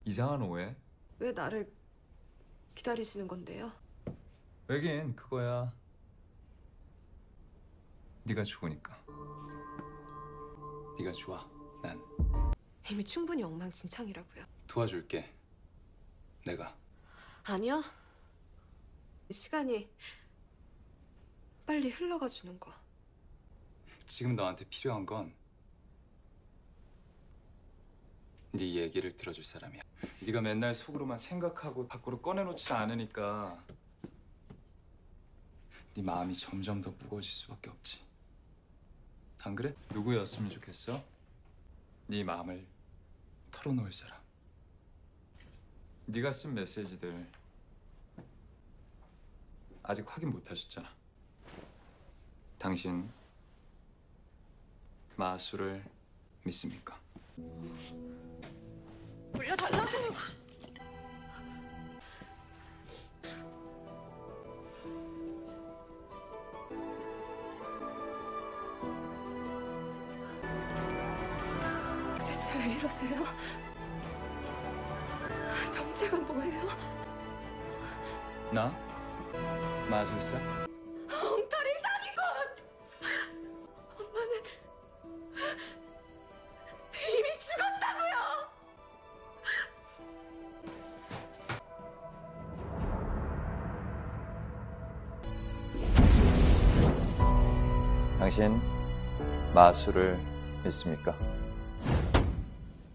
이상한 오해? 왜 나를 기다리시는 건데요? 왜긴 그거야. 네가 좋으니까. 네가 좋아. 난 이미 충분히 엉망진창이라고요. 도와줄게. 내가. 아니요. 시간이 빨리 흘러가 주는 거. 지금 너한테 필요한 건 네 얘기를 들어줄 사람이야. 네가 맨날 속으로만 생각하고 밖으로 꺼내놓지 않으니까 네 마음이 점점 더 무거워질 수밖에 없지. 안 그래? 누구였으면 좋겠어? 네 마음을 털어놓을 사람. 네가 쓴 메시지들 아직 확인 못 하셨잖아. 당신 마수를 믿습니까? 올려달라고요. 대체 왜 이러세요? 정체가 뭐예요? 나? 마술사? 엉터리 사기꾼! 엄마는 이미 죽었다고요! 당신 마술을 믿습니까?